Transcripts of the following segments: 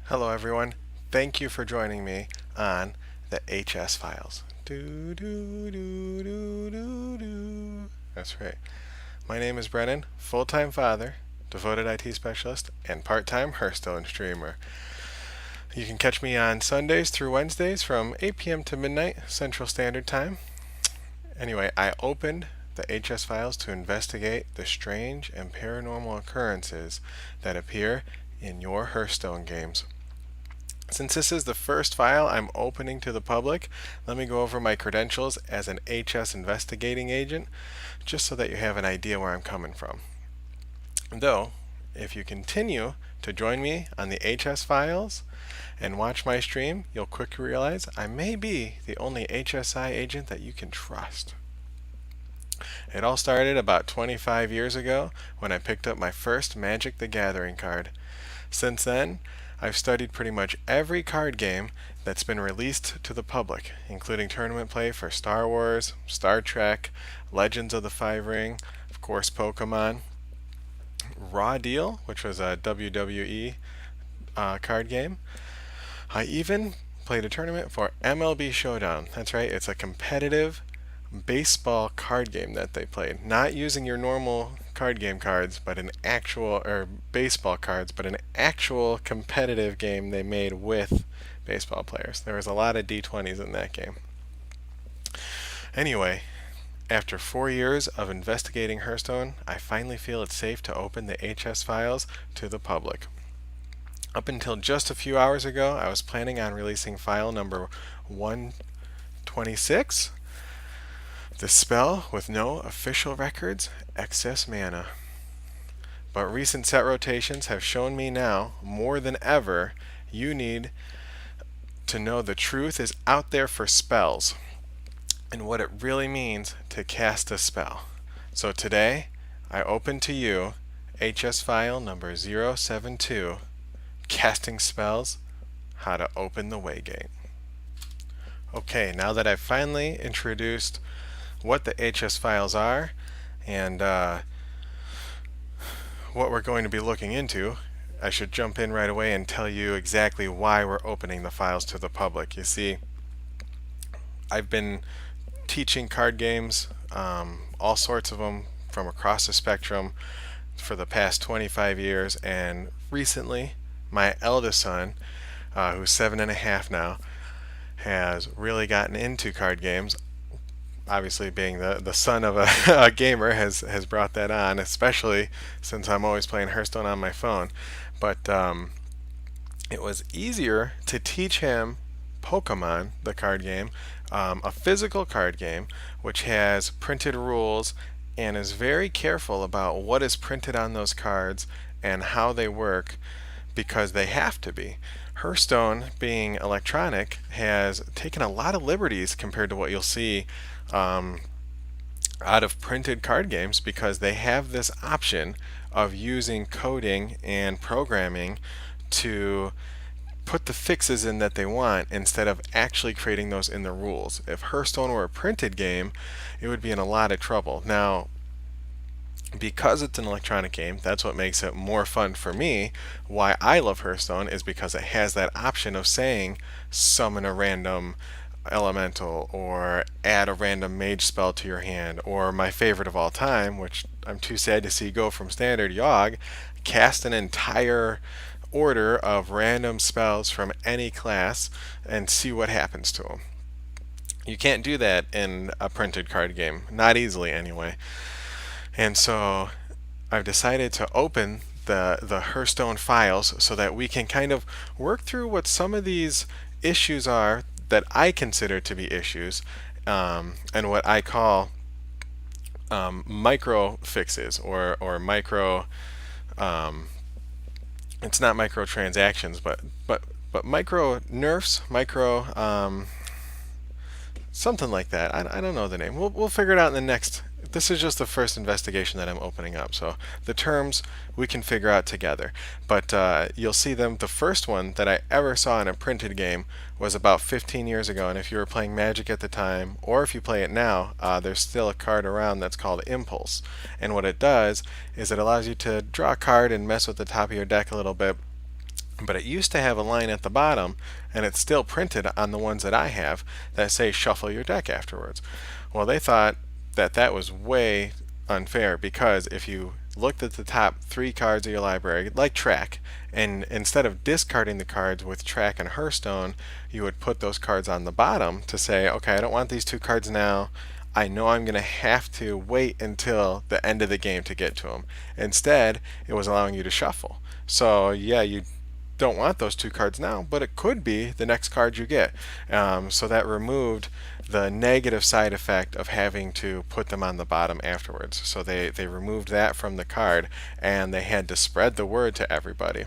Hello everyone. Thank you for joining me on the HS files. Do do do do do do. That's right. My name is Brennan, full-time father, devoted IT specialist, and part-time Hearthstone streamer. You can catch me on Sundays through Wednesdays from 8 p.m. to midnight Central Standard Time. Anyway, I opened the HS files to investigate the strange and paranormal occurrences that appear in your Hearthstone games. Since this is the first file I'm opening to the public, let me go over my credentials as an HS investigating agent, just so that you have an idea where I'm coming from. Though, if you continue to join me on the HS files and watch my stream, you'll quickly realize I may be the only HSI agent that you can trust. It all started about 25 years ago when I picked up my first Magic the Gathering card. Since then, I've studied pretty much every card game that's been released to the public, including tournament play for Star Wars, Star Trek, Legends of the Five Ring, of course Pokemon, Raw Deal, which was a WWE card game. I even played a tournament for MLB Showdown. That's right, it's a competitive baseball card game that they played. Not using your normal card game cards, but an actual, or baseball cards, but an actual competitive game they made with baseball players. There was a lot of D20s in that game. Anyway, after 4 years of investigating Hearthstone, I finally feel it's safe to open the HS files to the public. Up until just a few hours ago, I was planning on releasing file number 126, the spell with no official records, excess mana. But recent set rotations have shown me now, more than ever, you need to know the truth is out there for spells and what it really means to cast a spell. So today, I open to you HS file number 072, Casting Spells, How to Open the WayGate. Okay, now that I've finally introduced what the HS files are and what we're going to be looking into, I should jump in right away and tell you exactly why we're opening the files to the public. You see, I've been teaching card games, all sorts of them from across the spectrum for the past 25 years, and recently my eldest son, who's 7.5 now, has really gotten into card games. Obviously, being the son of a gamer has brought that on, especially since I'm always playing Hearthstone on my phone. But it was easier to teach him Pokemon, the card game, a physical card game, which has printed rules and is very careful about what is printed on those cards and how they work, because they have to be. Hearthstone, being electronic, has taken a lot of liberties compared to what you'll see out of printed card games, because they have this option of using coding and programming to put the fixes in that they want instead of actually creating those in the rules. If Hearthstone were a printed game, it would be in a lot of trouble. Now, because it's an electronic game, that's what makes it more fun for me. Why I love Hearthstone is because it has that option of saying summon a random elemental or add a random mage spell to your hand, or my favorite of all time, which I'm too sad to see go from standard, Yogg, cast an entire order of random spells from any class and see what happens to them. You can't do that in a printed card game, not easily anyway. And so I've decided to open the Hearthstone files so that we can kind of work through what some of these issues are that I consider to be issues, and what I call micro fixes, or micro. It's not micro transactions, but micro nerfs, micro something like that. I don't know the name. We'll figure it out in the next. This is just the first investigation that I'm opening up, so the terms we can figure out together. But you'll see them. The first one that I ever saw in a printed game was about 15 years ago, and if you were playing Magic at the time, or if you play it now, there's still a card around that's called Impulse. And what it does is it allows you to draw a card and mess with the top of your deck a little bit, But it used to have a line at the bottom, and it's still printed on the ones that I have, that say shuffle your deck afterwards. Well, they thought that that was way unfair, because if you looked at the top 3 cards of your library, like track, and instead of discarding the cards with track and Hearthstone, you would put those cards on the bottom to say, okay, I don't want these 2 cards now. I know I'm going to have to wait until the end of the game to get to them. Instead, it was allowing you to shuffle. So yeah, you don't want those 2 cards now, but it could be the next card you get. So that removed the negative side effect of having to put them on the bottom afterwards. So they removed that from the card, and they had to spread the word to everybody.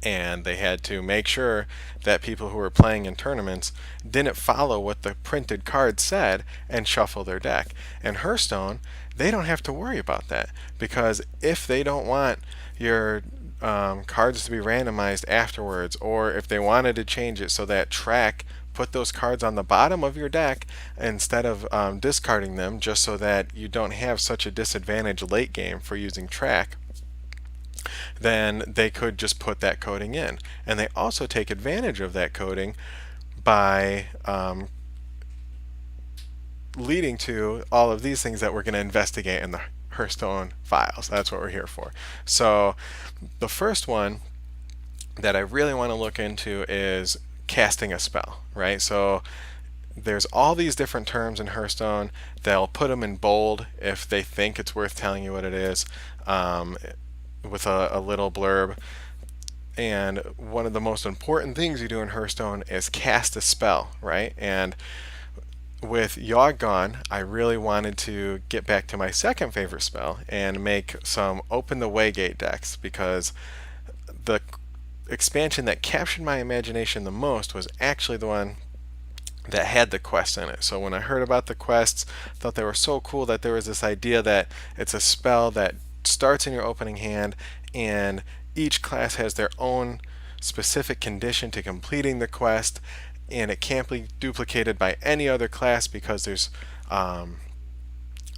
And they had to make sure that people who were playing in tournaments didn't follow what the printed card said and shuffle their deck. And Hearthstone, they don't have to worry about that, because if they don't want your cards to be randomized afterwards, or if they wanted to change it so that track put those cards on the bottom of your deck instead of discarding them, just so that you don't have such a disadvantage late game for using track, then they could just put that coding in. And they also take advantage of that coding by leading to all of these things that we're going to investigate in the Hearthstone files. That's what we're here for. So the first one that I really want to look into is casting a spell, right? So there's all these different terms in Hearthstone. They'll put them in bold if they think it's worth telling you what it is, with a little blurb. And one of the most important things you do in Hearthstone is cast a spell, right? And with Yogg, I really wanted to get back to my second favorite spell and make some Open the WayGate decks, because the expansion that captured my imagination the most was actually the one that had the quest in it. So when I heard about the quests, I thought they were so cool that there was this idea that it's a spell that starts in your opening hand, and each class has their own specific condition to completing the quest, and it can't be duplicated by any other class, because there's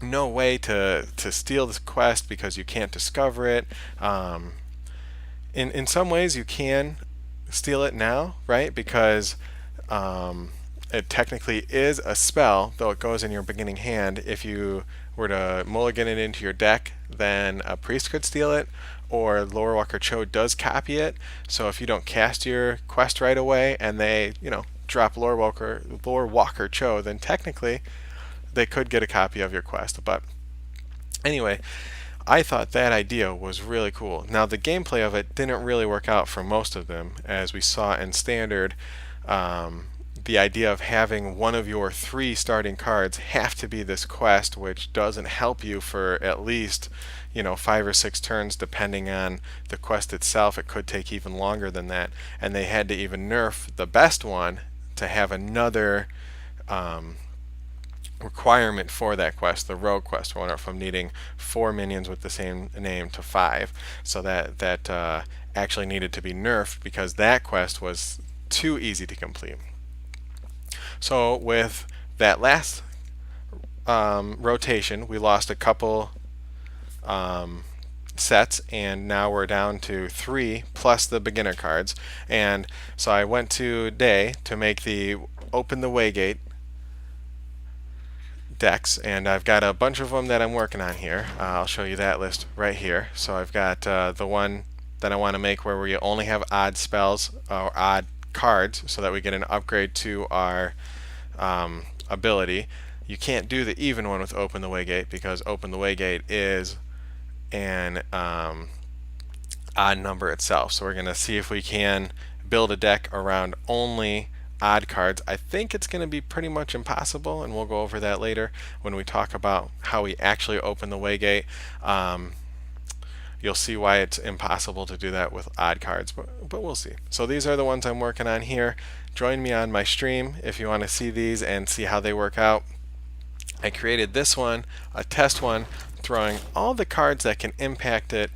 no way to steal this quest, because you can't discover it. In some ways you can steal it now, right? Because it technically is a spell, though it goes in your beginning hand. If you were to mulligan it into your deck, then a priest could steal it, or Lore Walker Cho does copy it. So if you don't cast your quest right away and they, drop Lore Walker Cho, then technically they could get a copy of your quest. But anyway, I thought that idea was really cool. Now the gameplay of it didn't really work out for most of them, as we saw in Standard. The idea of having one of your 3 starting cards have to be this quest, which doesn't help you for at least 5 or 6 turns, depending on the quest itself. It could take even longer than that, and they had to even nerf the best one to have another requirement for that quest, the rogue quest. We went from needing 4 minions with the same name to 5, so that actually needed to be nerfed, because that quest was too easy to complete. So with that last rotation, we lost a couple sets, and now we're down to 3 plus the beginner cards. And so I went today to make the Open the WayGate decks, and I've got a bunch of them that I'm working on here. I'll show you that list right here. So I've got the one that I want to make where we only have odd spells or odd cards, so that we get an upgrade to our ability. You can't do the even one with Open the WayGate, because Open the WayGate is an odd number itself. So we're going to see if we can build a deck around only odd cards. I think it's going to be pretty much impossible, and we'll go over that later when we talk about how we actually open the WayGate. You'll see why it's impossible to do that with odd cards, but we'll see. So these are the ones I'm working on here. Join me on my stream if you want to see these and see how they work out. I created this one, a test one, throwing all the cards that can impact it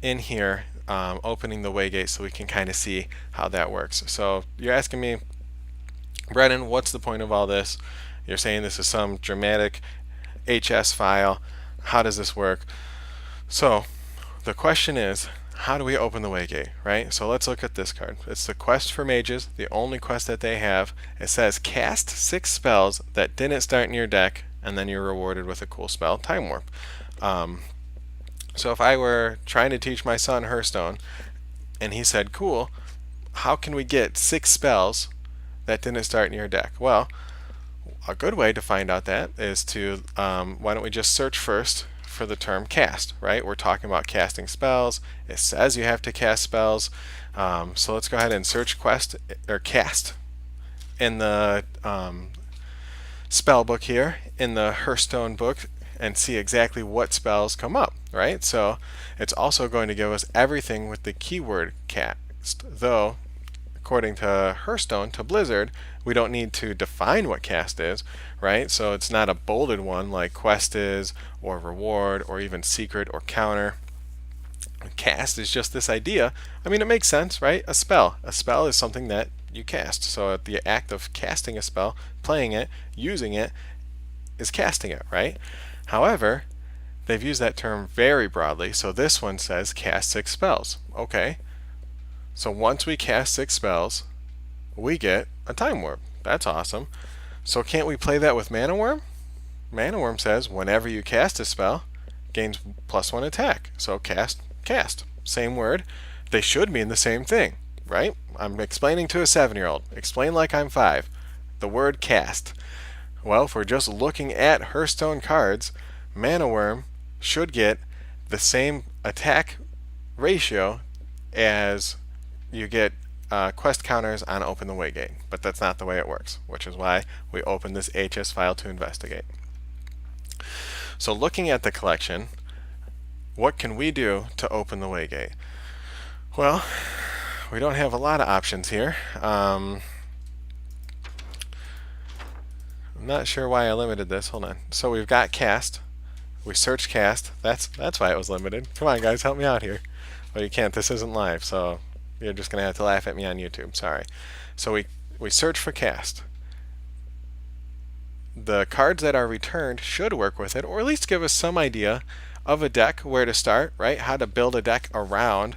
in here, opening the WayGate, so we can kind of see how that works. So you're asking me, Brennan, what's the point of all this? You're saying this is some dramatic HS file. How does this work? So the question is, how do we open the WayGate, right? So let's look at this card. It's the quest for mages, the only quest that they have. It says cast 6 spells that didn't start in your deck, and then you're rewarded with a cool spell, Time Warp. So if I were trying to teach my son Hearthstone, and he said, cool, how can we get 6 spells that didn't start in your deck? Well, a good way to find out that is to, why don't we just search first for the term cast, right? We're talking about casting spells. It says you have to cast spells. So let's go ahead and search quest or cast in the spell book here in the Hearthstone book and see exactly what spells come up, right? So it's also going to give us everything with the keyword cast, though according to Hearthstone, to Blizzard, we don't need to define what cast is, right? So it's not a bolded one like quest is, or reward, or even secret or counter. Cast is just this idea. I mean, it makes sense, right? A spell. A spell is something that you cast. So the act of casting a spell, playing it, using it, is casting it, right? However, they've used that term very broadly. So this one says cast 6 spells. Okay. So once we cast 6 spells, we get a Time Warp. That's awesome. So can't we play that with Mana Worm? Mana Worm says whenever you cast a spell, gains +1 attack. So cast. Same word. They should mean the same thing, right? I'm explaining to a 7-year-old. Explain like I'm 5. The word cast. Well, if we're just looking at Hearthstone cards, Mana Worm should get the same attack ratio as you get quest counters on Open the WayGate, but that's not the way it works, which is why we open this HS file to investigate. So looking at the collection, what can we do to open the WayGate? Well, we don't have a lot of options here. I'm not sure why I limited this. Hold on. So we've got cast. We search cast. That's why it was limited. Come on, guys, help me out here. Well, you can't. This isn't live, so you're just going to have to laugh at me on YouTube. Sorry. So we search for cast. The cards that are returned should work with it, or at least give us some idea of a deck, where to start, right? How to build a deck around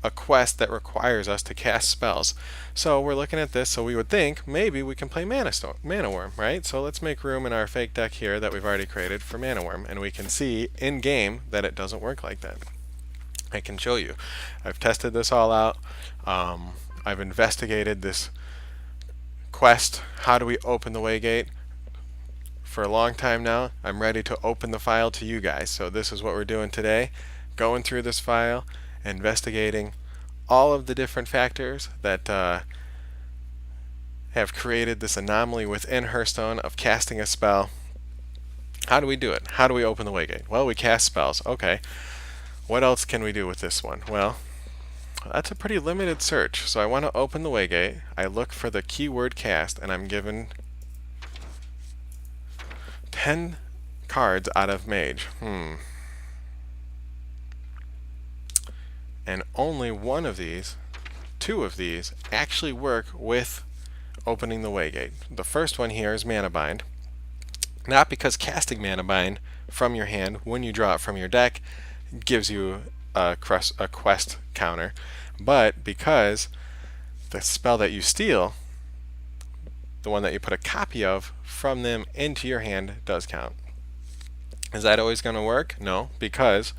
a quest that requires us to cast spells. So we're looking at this, so we would think maybe we can play Mana Worm, right? So let's make room in our fake deck here that we've already created for Mana Worm, and we can see in game that it doesn't work like that. I can show you. I've tested this all out. I've investigated this quest, how do we open the WayGate, for a long time now. I'm ready to open the file to you guys. So this is what we're doing today, going through this file, investigating all of the different factors that have created this anomaly within Hearthstone of casting a spell. How do we do it? How do we open the WayGate? Well, we cast spells. Okay. What else can we do with this one? Well, that's a pretty limited search. So I want to open the WayGate. I look for the keyword cast, and I'm given 10 cards out of Mage. And only one of these, 2 of these, actually work with opening the WayGate. The first one here is Mana Bind. Not because casting Mana Bind from your hand when you draw it from your deck gives you a quest counter, but because the spell that you steal, the one that you put a copy of from them into your hand, does count. Is that always going to work? No, because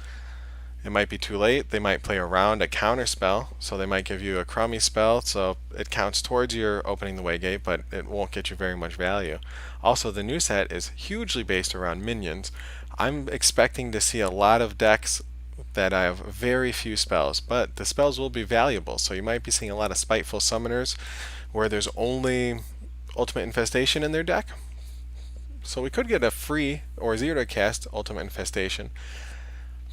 it might be too late. They might play around a counter spell, so they might give you a crummy spell, so it counts towards your opening the WayGate, but it won't get you very much value. Also, the new set is hugely based around minions. I'm expecting to see a lot of decks that have very few spells, but the spells will be valuable, so you might be seeing a lot of Spiteful Summoners where there's only Ultimate Infestation in their deck. So we could get a free or 0 to cast Ultimate Infestation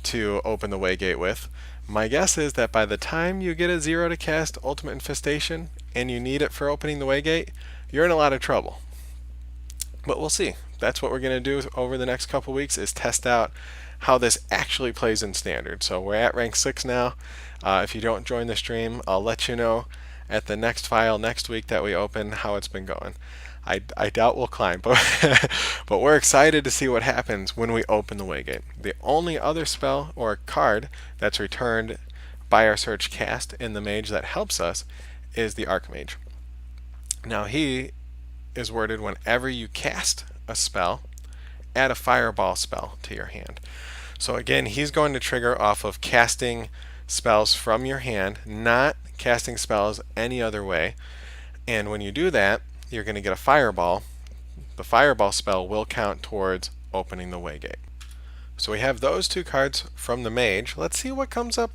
to open the WayGate with. My guess is that by the time you get a 0 to cast Ultimate Infestation and you need it for opening the WayGate, you're in a lot of trouble. But we'll see. That's what we're going to do over the next couple weeks, is test out how this actually plays in Standard. So we're at rank 6 now. If you don't join the stream, I'll let you know at the next file next week that we open how it's been going. I doubt we'll climb, but but we're excited to see what happens when we open the WayGate. The only other spell or card that's returned by our search cast in the mage that helps us is the Archmage. Now he is worded whenever you cast a spell, add a fireball spell to your hand. So again, he's going to trigger off of casting spells from your hand, not casting spells any other way. And when you do that, you're going to get a fireball. The fireball spell will count towards opening the WayGate. So we have those two cards from the mage. Let's see what comes up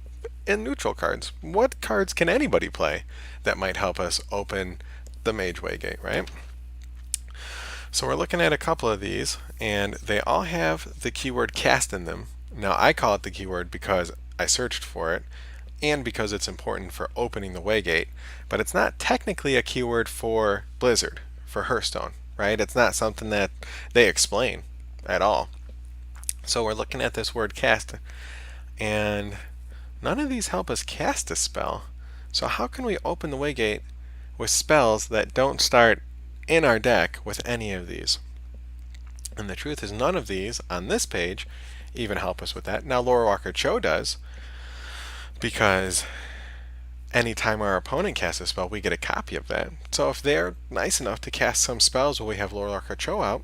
in neutral cards. What cards can anybody play that might help us open the mage WayGate, right? So we're looking at a couple of these, and they all have the keyword cast in them. Now I call it the keyword because I searched for it, and because it's important for opening the WayGate, but it's not technically a keyword for Blizzard, for Hearthstone, right? It's not something that they explain at all. So we're looking at this word cast, and none of these help us cast a spell. So how can we open the WayGate with spells that don't start in our deck with any of these? And the truth is, none of these on this page even help us with that. Now Lorewalker Cho does, because anytime our opponent casts a spell, we get a copy of that. So if they're nice enough to cast some spells while we have Lorewalker Cho out,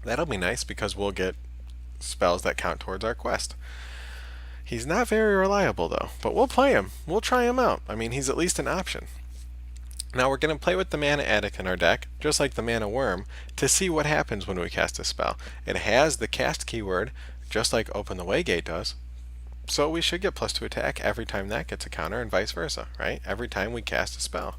that'll be nice because we'll get spells that count towards our quest. He's not very reliable though, but we'll play him. We'll try him out. I mean, he's at least an option. Now we're going to play with the Mana Addict in our deck, just like the Mana Worm, to see what happens when we cast a spell. It has the cast keyword, just like Open the WayGate does. So we should get +2 attack every time that gets a counter, and vice versa, right? Every time we cast a spell.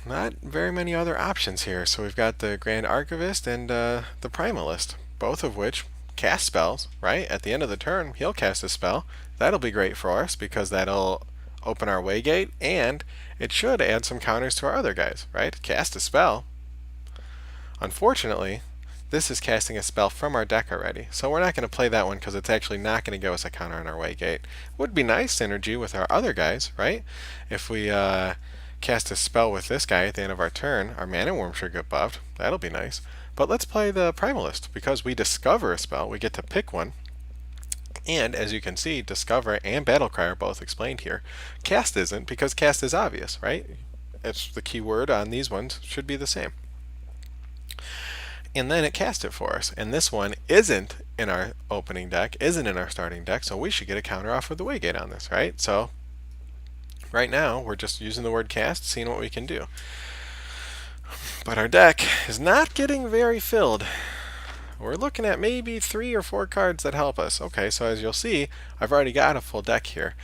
Not very many other options here. So we've got the Grand Archivist and the Primalist, both of which cast spells, right? At the end of the turn, he'll cast a spell. That'll be great for us because that'll open our WayGate, and it should add some counters to our other guys, right? Cast a spell. Unfortunately, this is casting a spell from our deck already, so we're not going to play that one because it's actually not going to give us a counter on our WayGate. Would be nice synergy with our other guys, right? If we cast a spell with this guy at the end of our turn, our Mana Worm should get buffed. That'll be nice. But let's play the Primalist. Because we discover a spell, we get to pick one. And as you can see, Discover and Battlecry are both explained here. Cast isn't, because cast is obvious, right? It's the keyword on these ones should be the same. And then it cast it for us. And this one isn't in our opening deck, isn't in our starting deck, so we should get a counter off of the WayGate on this, right? So right now, we're just using the word cast, seeing what we can do. But our deck is not getting very filled. We're looking at maybe 3 or 4 cards that help us. Okay, so as you'll see, I've already got a full deck here.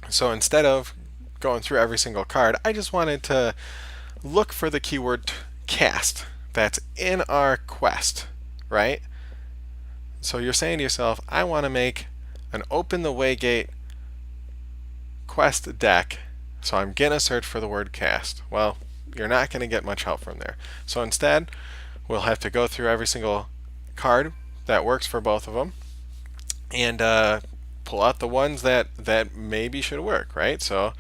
So instead of going through every single card, I just wanted to look for the keyword cast that's in our quest, right? So you're saying to yourself, I want to make an Open the WayGate quest deck, so I'm going to search for the word cast. Well, you're not going to get much help from there. So instead, we'll have to go through every single card that works for both of them and pull out the ones that maybe should work, right? So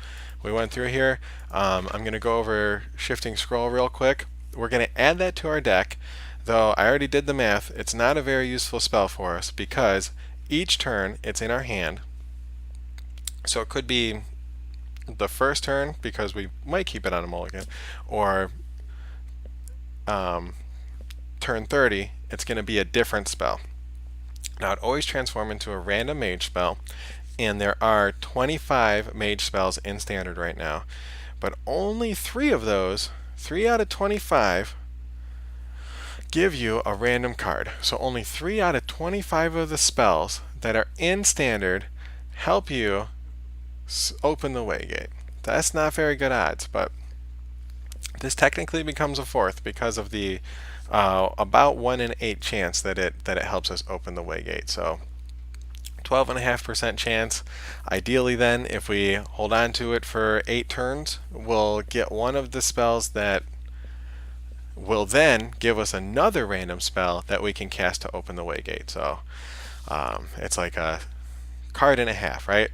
we went through here. I'm going to go over Shifting Scroll real quick. We're going to add that to our deck, though I already did the math. It's not a very useful spell for us because each turn it's in our hand. So it could be the first turn because we might keep it on a mulligan, or turn 30, it's going to be a different spell. Now it always transforms into a random mage spell, and there are 25 mage spells in standard right now, but only 3 of those, 3 out of 25, give you a random card. So only 3 out of 25 of the spells that are in standard help you open the WayGate. That's not very good odds, but this technically becomes a 4th because of the about 1 in 8 chance that it helps us open the WayGate. So 12.5% chance. Ideally then, if we hold on to it for 8 turns, we'll get one of the spells that will then give us another random spell that we can cast to open the WayGate. So it's like a card and a half, right?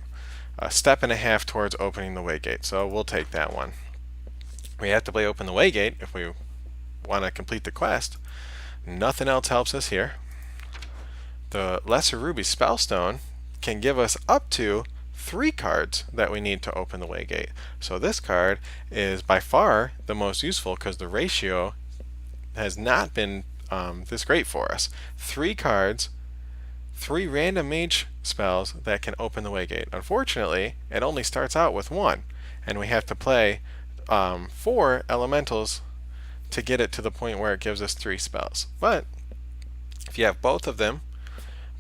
A step and a half towards opening the WayGate. So we'll take that one. We have to play Open the WayGate if we want to complete the quest. Nothing else helps us here. The Lesser Ruby Spellstone can give us up to 3 cards that we need to open the WayGate. So this card is by far the most useful because the ratio has not been this great for us. 3 cards, 3 random mage spells that can open the WayGate. Unfortunately, it only starts out with 1, and we have to play 4 elementals to get it to the point where it gives us 3 spells. But if you have both of them,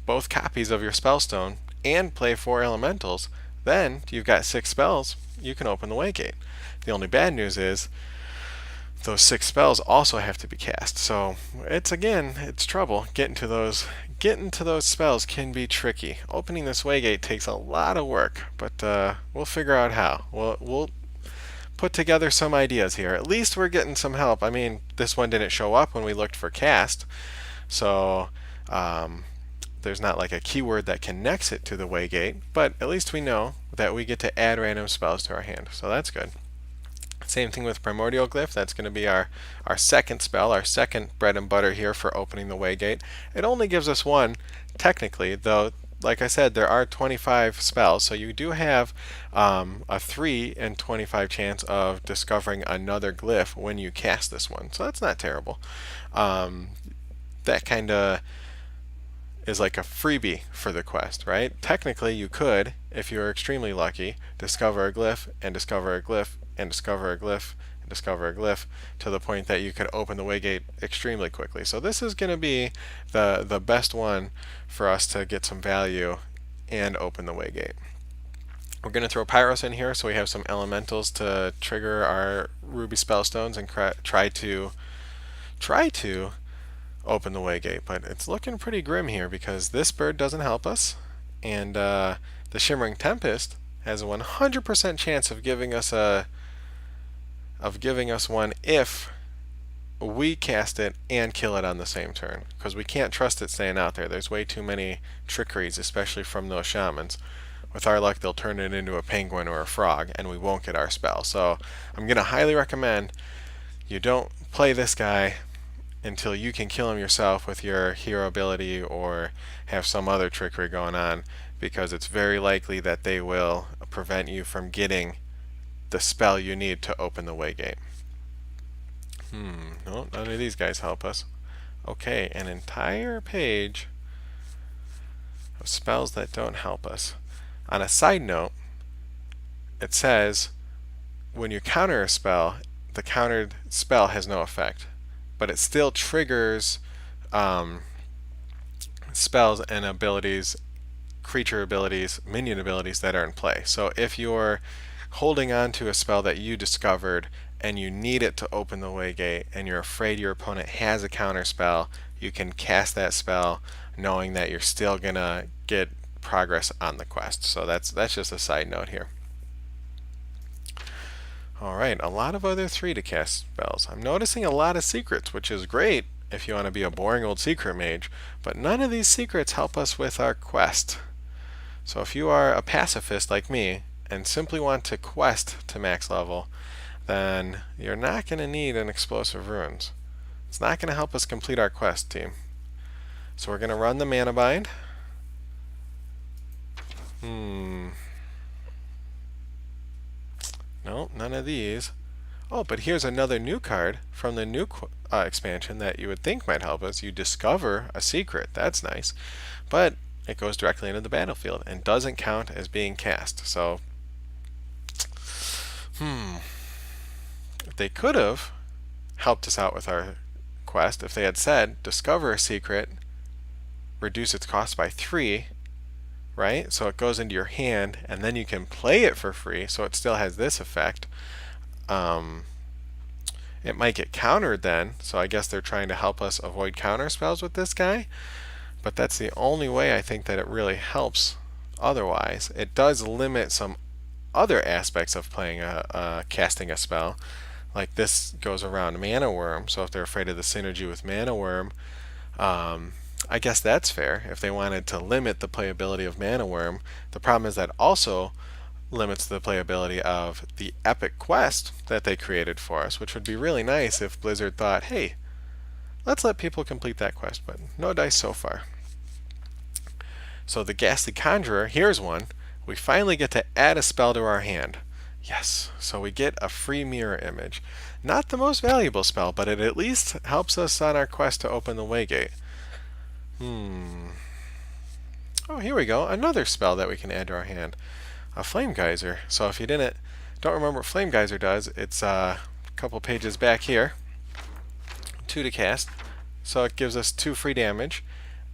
both copies of your spellstone, and play 4 elementals, then you've got 6 spells. You can open the WayGate. The only bad news is those 6 spells also have to be cast. So it's trouble. Getting to those spells can be tricky. Opening this WayGate takes a lot of work, but we'll figure out how. We'll put together some ideas here. At least we're getting some help. I mean, this one didn't show up when we looked for cast, so there's not like a keyword that connects it to the WayGate, but at least we know that we get to add random spells to our hand, so that's good. Same thing with Primordial Glyph. That's going to be our second spell, our second bread and butter here for opening the WayGate. It only gives us 1, technically, though. Like I said, there are 25 spells, so you do have a 3 in 25 chance of discovering another glyph when you cast this one. So that's not terrible. That kind of is like a freebie for the quest, right? Technically, you could, if you're extremely lucky, discover a glyph and discover a glyph and discover a glyph and discover a glyph to the point that you can open the WayGate extremely quickly. So this is going to be the best one for us to get some value and open the WayGate. We're going to throw Pyros in here so we have some elementals to trigger our Ruby Spellstones and try to open the WayGate, but it's looking pretty grim here because this bird doesn't help us, and the Shimmering Tempest has a 100% chance of giving us one if we cast it and kill it on the same turn, because we can't trust it staying out there. There's way too many trickeries, especially from those shamans. With our luck, they'll turn it into a penguin or a frog, and we won't get our spell. So I'm going to highly recommend you don't play this guy until you can kill him yourself with your hero ability or have some other trickery going on, because it's very likely that they will prevent you from getting the spell you need to open the WayGate. No, none of these guys help us. Okay, an entire page of spells that don't help us. On a side note, it says when you counter a spell, the countered spell has no effect, but it still triggers spells and abilities, creature abilities, minion abilities that are in play. So if you're holding on to a spell that you discovered and you need it to open the WayGate and you're afraid your opponent has a counter spell, you can cast that spell knowing that you're still gonna get progress on the quest. So that's just a side note here. Alright, a lot of other 3 to cast spells. I'm noticing a lot of secrets, which is great if you want to be a boring old secret mage, but none of these secrets help us with our quest. So if you are a pacifist like me and simply want to quest to max level, then you're not going to need an Explosive Runes. It's not going to help us complete our quest, team. So we're going to run the mana bind. No, none of these. Oh, but here's another new card from the new expansion that you would think might help us. You discover a secret. That's nice. But it goes directly into the battlefield and doesn't count as being cast. So, they could have helped us out with our quest if they had said, discover a secret, reduce its cost by 3, right? So it goes into your hand, and then you can play it for free, so it still has this effect. It might get countered then, so I guess they're trying to help us avoid counter spells with this guy, but that's the only way I think that it really helps. Otherwise, it does limit some other aspects of playing casting a spell. Like this goes around Mana Worm, so if they're afraid of the synergy with Mana Worm, I guess that's fair if they wanted to limit the playability of Mana Worm. The problem is that also limits the playability of the epic quest that they created for us, which would be really nice if Blizzard thought, hey, let's let people complete that quest, but no dice so far. So the Ghastly Conjurer, here's one. We finally get to add a spell to our hand. Yes, so we get a free mirror image. Not the most valuable spell, but it at least helps us on our quest to open the WayGate. Oh, here we go. Another spell that we can add to our hand. A Flame Geyser. So if you don't remember what Flame Geyser does, it's a couple pages back here. 2 to cast. So it gives us 2 free damage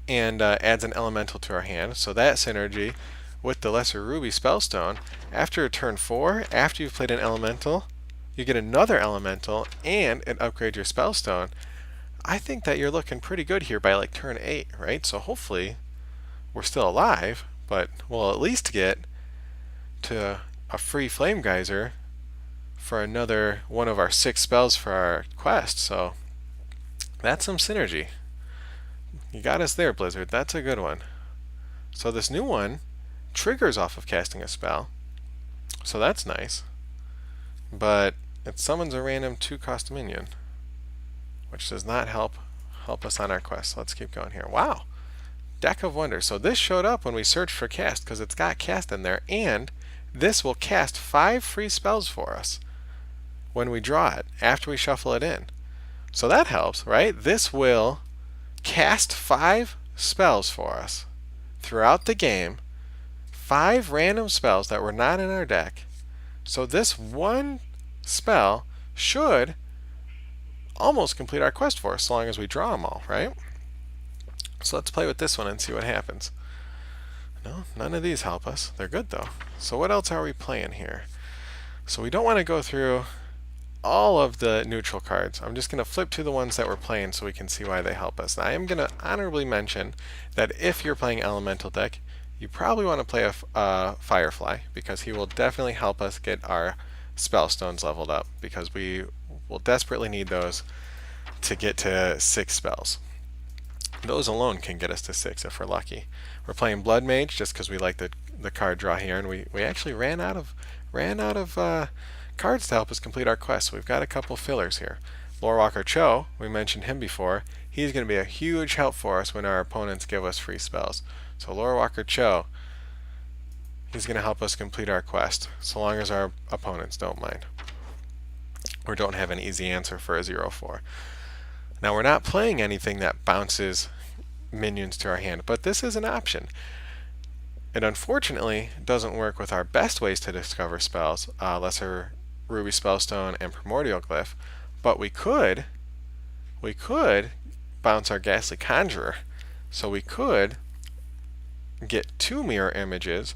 and adds an elemental to our hand. So that synergy with the Lesser Ruby Spellstone, after turn 4, after you've played an elemental, you get another elemental and it upgrades your Spellstone. I think that you're looking pretty good here by like turn 8, right? So hopefully we're still alive, but we'll at least get to a free Flame Geyser for another one of our 6 spells for our quest. So that's some synergy. You got us there, Blizzard. That's a good one. So this new one triggers off of casting a spell. So that's nice. But it summons a random 2-cost minion, which does not help us on our quest. So let's keep going here. Wow. Deck of Wonders. So this showed up when we searched for cast because it's got cast in there, and this will cast 5 free spells for us when we draw it after we shuffle it in. So that helps, right? This will cast 5 spells for us throughout the game. 5 random spells that were not in our deck. So this one spell should almost complete our quest for us, so long as we draw them all, right? So let's play with this one and see what happens. No, none of these help us. They're good though. So what else are we playing here? So we don't want to go through all of the neutral cards. I'm just going to flip to the ones that we're playing so we can see why they help us. Now I am going to honorably mention that if you're playing Elemental deck, you probably want to play a Firefly, because he will definitely help us get our Spellstones leveled up, because we will desperately need those to get to 6 spells. Those alone can get us to 6 if we're lucky. We're playing Blood Mage just because we like the card draw here, and we actually ran out of cards to help us complete our quest. So we've got a couple fillers here. Lorewalker Cho, we mentioned him before. He's going to be a huge help for us when our opponents give us free spells. So Lorewalker Cho, he's going to help us complete our quest, so long as our opponents don't mind or don't have an easy answer for a 0/4. Now we're not playing anything that bounces minions to our hand, but this is an option. It unfortunately doesn't work with our best ways to discover spells, Lesser Ruby Spellstone and Primordial Glyph, but we could bounce our Ghastly Conjurer. So we could get 2 mirror images,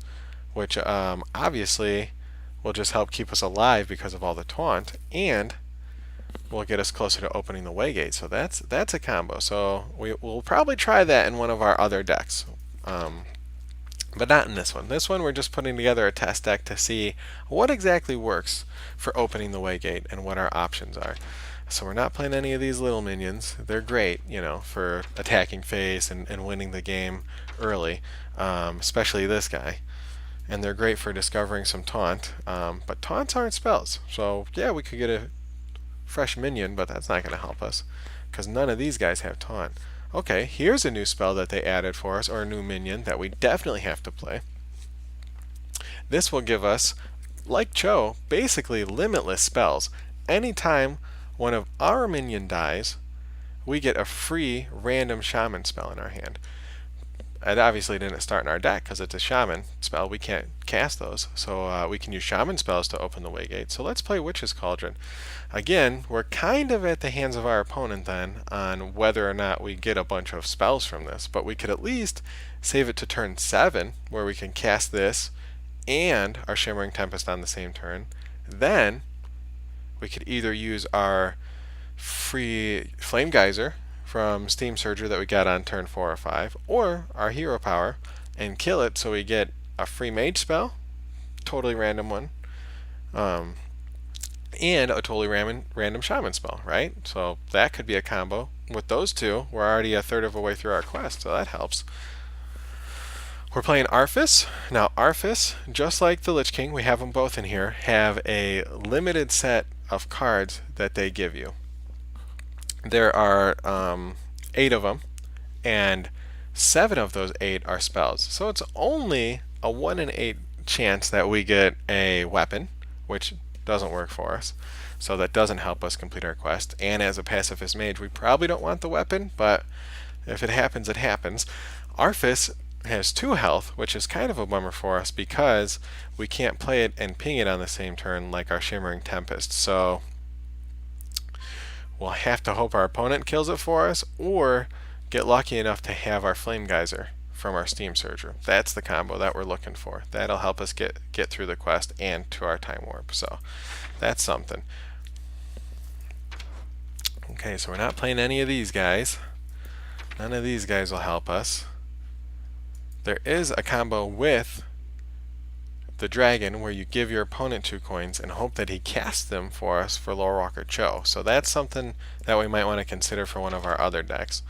which obviously will just help keep us alive because of all the taunt, and will get us closer to opening the WayGate. So that's a combo. So we'll probably try that in one of our other decks, but not in this one. This one we're just putting together a test deck to see what exactly works for opening the WayGate and what our options are. So we're not playing any of these little minions. They're great, for attacking face and winning the game early, especially this guy. And they're great for discovering some taunt, but taunts aren't spells. So yeah, we could get a fresh minion, but that's not going to help us because none of these guys have taunt. Okay, here's a new spell that they added for us, or a new minion that we definitely have to play. This will give us, like Cho, basically limitless spells. Anytime one of our minion dies, we get a free random shaman spell in our hand. It obviously didn't start in our deck because it's a shaman spell. We can't cast those. So we can use shaman spells to open the WayGate. So let's play Witch's Cauldron. Again, we're kind of at the hands of our opponent then on whether or not we get a bunch of spells from this. But we could at least save it to turn 7, where we can cast this and our Shimmering Tempest on the same turn. Then we could either use our free Flame Geyser from Steam Surger that we got on turn 4 or 5, or our Hero Power, and kill it so we get a free Mage spell, totally random one, and a totally random Shaman spell, right? So that could be a combo. With those two, we're already a third of a way through our quest, so that helps. We're playing Arthas. Now Arthas, just like the Lich King, we have them both in here, have a limited set of cards that they give you. There are 8 of them, and 7 of those 8 are spells. So it's only a 1 in 8 chance that we get a weapon, which doesn't work for us. So that doesn't help us complete our quest. And as a pacifist mage, we probably don't want the weapon, but if it happens, it happens. Arthas has 2 health, which is kind of a bummer for us because we can't play it and ping it on the same turn like our Shimmering Tempest. So we'll have to hope our opponent kills it for us, or get lucky enough to have our Flame Geyser from our Steam Surger. That's the combo that we're looking for. That'll help us get through the quest and to our Time Warp. So that's something. Okay, so we're not playing any of these guys. None of these guys will help us. There is a combo with the dragon where you give your opponent 2 coins and hope that he casts them for us for Lore Walker Cho. So that's something that we might want to consider for one of our other decks.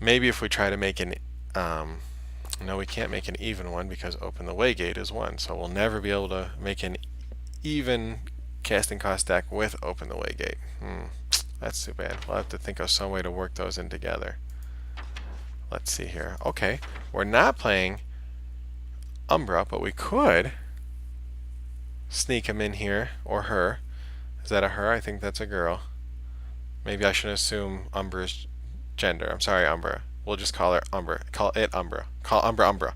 Maybe if we try to make an no, we can't make an even one because Open the WayGate is 1. So we'll never be able to make an even casting cost deck with Open the WayGate. That's too bad. We'll have to think of some way to work those in together. Let's see here. Okay, we're not playing Umbra, but we could sneak him in here, or her. Is that a her? I think that's a girl. Maybe I should assume Umbra's gender. I'm sorry, Umbra. We'll just call her Umbra. Call it Umbra. Call Umbra.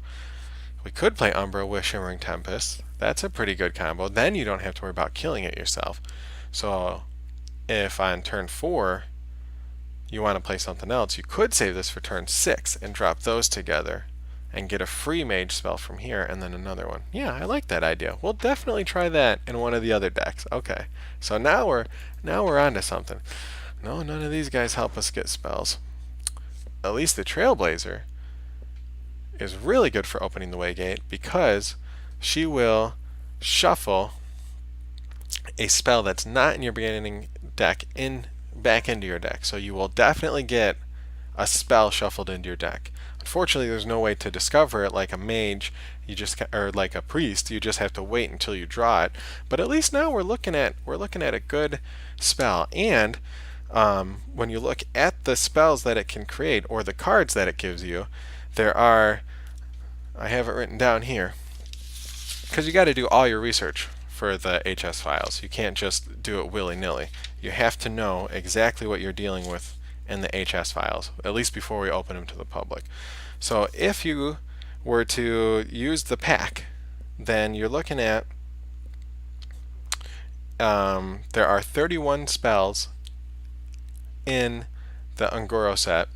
We could play Umbra with Shimmering Tempest. That's a pretty good combo. Then you don't have to worry about killing it yourself. So if on turn 4 you want to play something else, you could save this for turn 6 and drop those together and get a free mage spell from here and then another one. Yeah, I like that idea. We'll definitely try that in one of the other decks. Okay, so now we're on to something. No, none of these guys help us get spells. At least the Trailblazer is really good for opening the WayGate because she will shuffle a spell that's not in your beginning deck back into your deck. So you will definitely get a spell shuffled into your deck. Unfortunately, there's no way to discover it like a mage, or like a priest. You just have to wait until you draw it. But at least now we're looking at a good spell. And when you look at the spells that it can create or the cards that it gives you, there are, I have it written down here, because you got to do all your research for the HS files. You can't just do it willy-nilly. You have to know exactly what you're dealing with in the HS files, at least before we open them to the public. So if you were to use the pack, then you're looking at there are 31 spells in the Ungoro set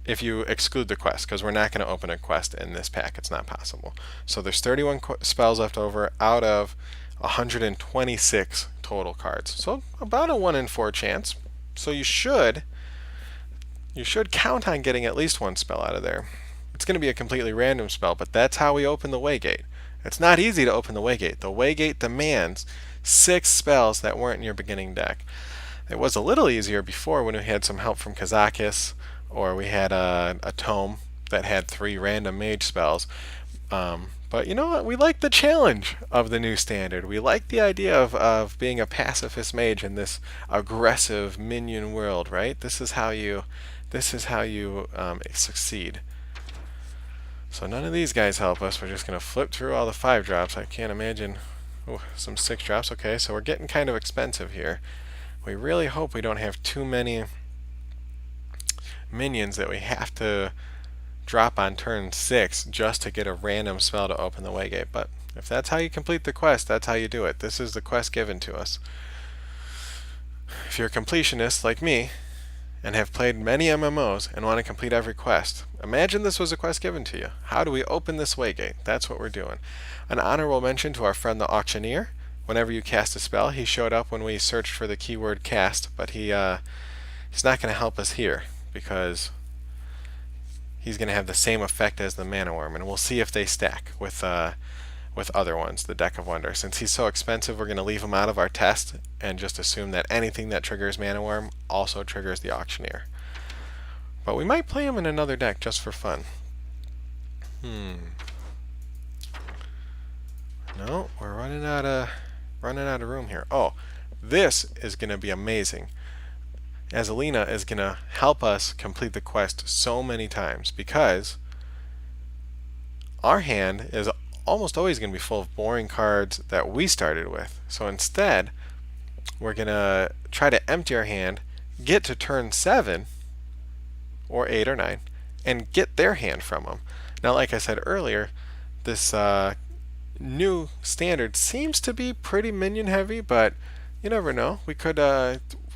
if you exclude the quest, because we're not going to open a quest in this pack. It's not possible. So there's 31 spells left over out of 126 total cards. So about a 1 in 4 chance. So you should count on getting at least 1 spell out of there. It's going to be a completely random spell, but that's how we open the WayGate. It's not easy to open the WayGate. The WayGate demands 6 spells that weren't in your beginning deck. It was a little easier before when we had some help from Kazakis, or we had a tome that had 3 random mage spells. But you know what? We like the challenge of the new standard. We like the idea of being a pacifist mage in this aggressive minion world, right? This is how you succeed. So none of these guys help us. We're just going to flip through all the 5 drops. I can't imagine some 6 drops. Okay, so we're getting kind of expensive here. We really hope we don't have too many minions that we have to drop on turn 6 just to get a random spell to open the WayGate. But if that's how you complete the quest, that's how you do it. This is the quest given to us. If you're a completionist like me and have played many MMOs and want to complete every quest, imagine this was a quest given to you. How do we open this WayGate? That's what we're doing. An honorable mention to our friend the Auctioneer. Whenever you cast a spell, he showed up when we searched for the keyword cast, but he's not going to help us here because he's going to have the same effect as the Mana Worm, and we'll see if they stack with other ones, the Deck of Wonder. Since he's so expensive, we're going to leave him out of our test and just assume that anything that triggers Mana Worm also triggers the Auctioneer. But we might play him in another deck just for fun. No, we're running out of room here. Oh, this is going to be amazing. Azalina is going to help us complete the quest so many times because our hand is almost always going to be full of boring cards that we started with. So instead, we're going to try to empty our hand, get to turn 7 or 8 or 9, and get their hand from them. Now, like I said earlier, this new standard seems to be pretty minion heavy, but you never know. We could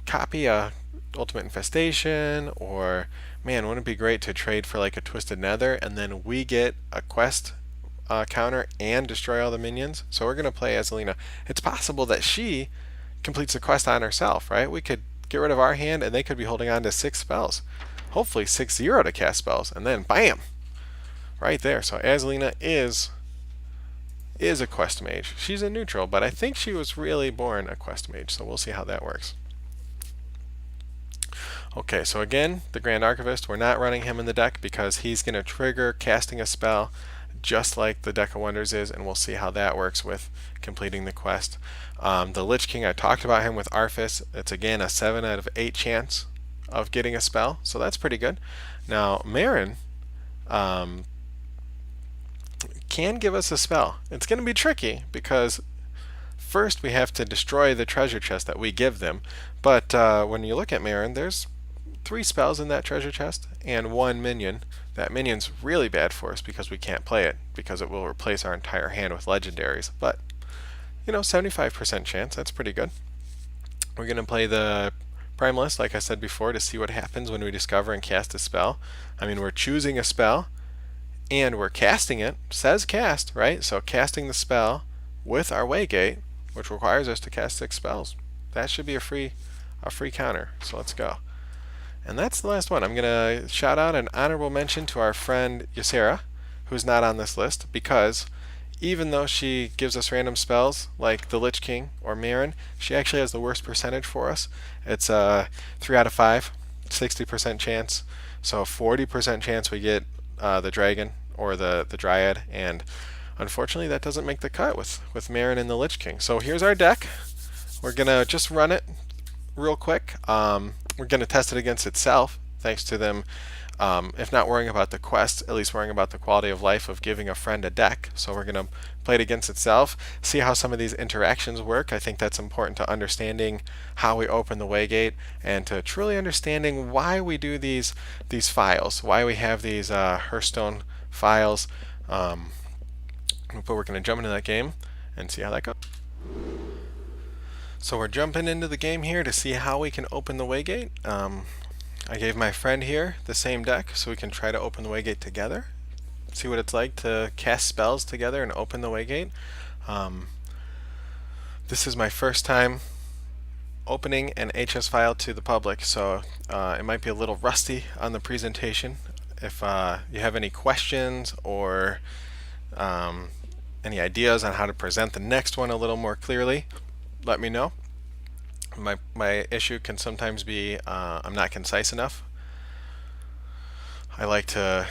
copy a Ultimate Infestation, or man, wouldn't it be great to trade for like a Twisted Nether and then we get a quest counter and destroy all the minions? So we're going to play Azalina. It's possible that she completes the quest on herself, right? We could get rid of our hand and they could be holding on to 6 spells. Hopefully 6-0 to cast spells, and then bam! Right there. So Azalina is a quest mage. She's a neutral, but I think she was really born a quest mage, so we'll see how that works. Okay, so again, the Grand Archivist, we're not running him in the deck because he's going to trigger casting a spell just like the Deck of Wonders is, and we'll see how that works with completing the quest. The Lich King, I talked about him with Arthas. It's again a 7 out of 8 chance of getting a spell, so that's pretty good. Now, Marin can give us a spell. It's going to be tricky because first we have to destroy the treasure chest that we give them, but when you look at Marin, there's 3 spells in that treasure chest and 1 minion. That minion's really bad for us because we can't play it because it will replace our entire hand with legendaries, but you know, 75% chance, that's pretty good. We're going to play the Primalist, like I said before, to see what happens when we discover and cast a spell. I mean, we're choosing a spell and we're casting it. Says cast, right? So casting the spell with our WayGate, which requires us to cast 6 spells. That should be a free counter. So let's go. And that's the last one. I'm going to shout out an honorable mention to our friend Ysera, who's not on this list, because even though she gives us random spells like the Lich King or Marin, she actually has the worst percentage for us. It's 3 out of 5, 60% chance. So 40% chance we get the Dragon or the Dryad, and unfortunately that doesn't make the cut with Marin and the Lich King. So here's our deck. We're going to just run it real quick. We're going to test it against itself, thanks to them, if not worrying about the quest, at least worrying about the quality of life of giving a friend a deck. So we're going to play it against itself, see how some of these interactions work. I think that's important to understanding how we open the WayGate and to truly understanding why we do these files, why we have these Hearthstone files. But we're going to jump into that game and see how that goes. So we're jumping into the game here to see how we can open the WayGate. I gave my friend here the same deck so we can try to open the WayGate together. See what it's like to cast spells together and open the WayGate. This is my first time opening an HS file to the public, so it might be a little rusty on the presentation. If you have any questions or any ideas on how to present the next one a little more clearly, let me know. My issue can sometimes be I'm not concise enough. I like to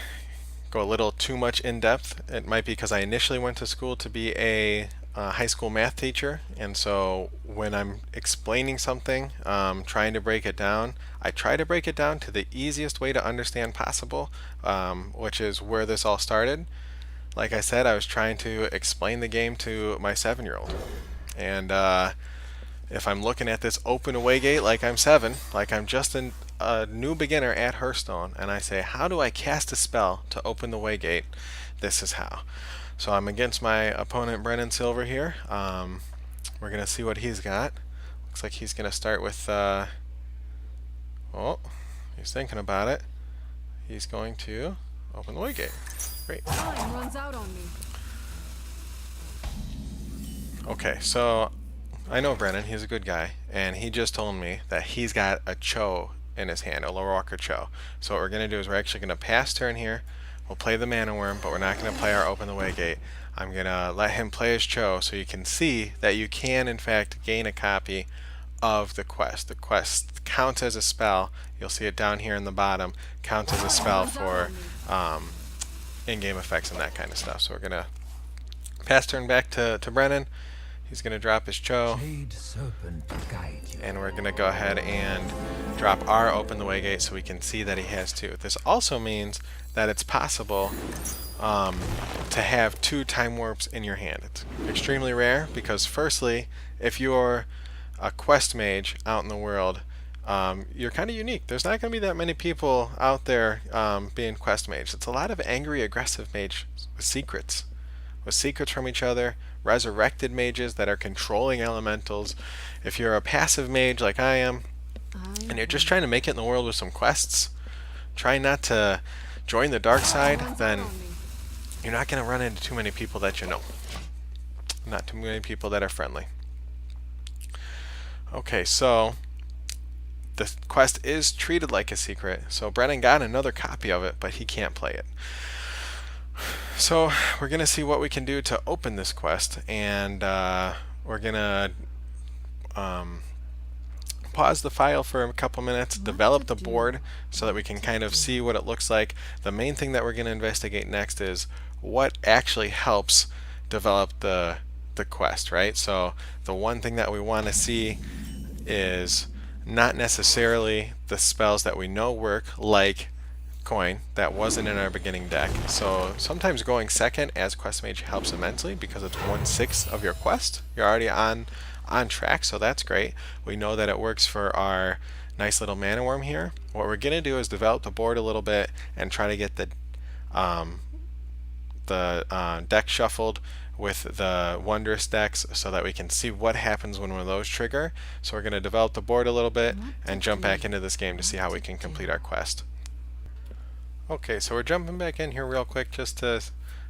go a little too much in depth. It might be because I initially went to school to be a high school math teacher, and so when I'm explaining something, trying to break it down, I try to break it down to the easiest way to understand possible, which is where this all started. Like I said, I was trying to explain the game to my 7-year-old, and if I'm looking at this open WayGate like I'm 7, like I'm just a new beginner at Hearthstone, and I say, how do I cast a spell to open the WayGate? This is how. So I'm against my opponent, Brennan Silver, here. We're going to see what he's got. Looks like he's going to start with, oh, he's thinking about it. He's going to open the WayGate. Great. Time runs out on me. Okay, so I know Brennan, he's a good guy, and he just told me that he's got a Cho in his hand, a Lower Walker Cho. So what we're going to do is we're actually going to pass turn here. We'll play the Mana Worm, but we're not going to play our Open the WayGate. I'm going to let him play his Cho so you can see that you can, in fact, gain a copy of the quest. The quest counts as a spell. You'll see it down here in the bottom. Counts as a spell for in-game effects and that kind of stuff. So we're going to pass turn back to Brennan. He's going to drop his Cho, and we're going to go ahead and drop our open the WayGate so we can see that he has 2. This also means that it's possible to have 2 time warps in your hand. It's extremely rare because, firstly, if you're a quest mage out in the world, you're kind of unique. There's not going to be that many people out there being quest mages. It's a lot of angry, aggressive mages with secrets from each other, resurrected mages that are controlling elementals. If you're a passive mage like I am, and you're just trying to make it in the world with some quests, trying not to join the dark side, then you're not going to run into too many people that you know. Not too many people that are friendly. Okay, so the quest is treated like a secret, so Brennan got another copy of it, but he can't play it. So we're going to see what we can do to open this quest, and we're going to pause the file for a couple minutes, develop the board so that we can kind of see what it looks like. The main thing that we're going to investigate next is what actually helps develop the quest, right? So the one thing that we want to see is not necessarily the spells that we know work, like coin, that wasn't in our beginning deck. So sometimes going second as quest mage helps immensely because it's 1/6 of your quest. You're already on track, so that's great. We know that it works for our nice little mana worm here. What we're gonna do is develop the board a little bit and try to get the deck shuffled with the wondrous decks so that we can see what happens when one of those trigger. So we're going to develop the board a little bit and jump back into this game to see how we can complete our quest. Okay, so we're jumping back in here real quick just to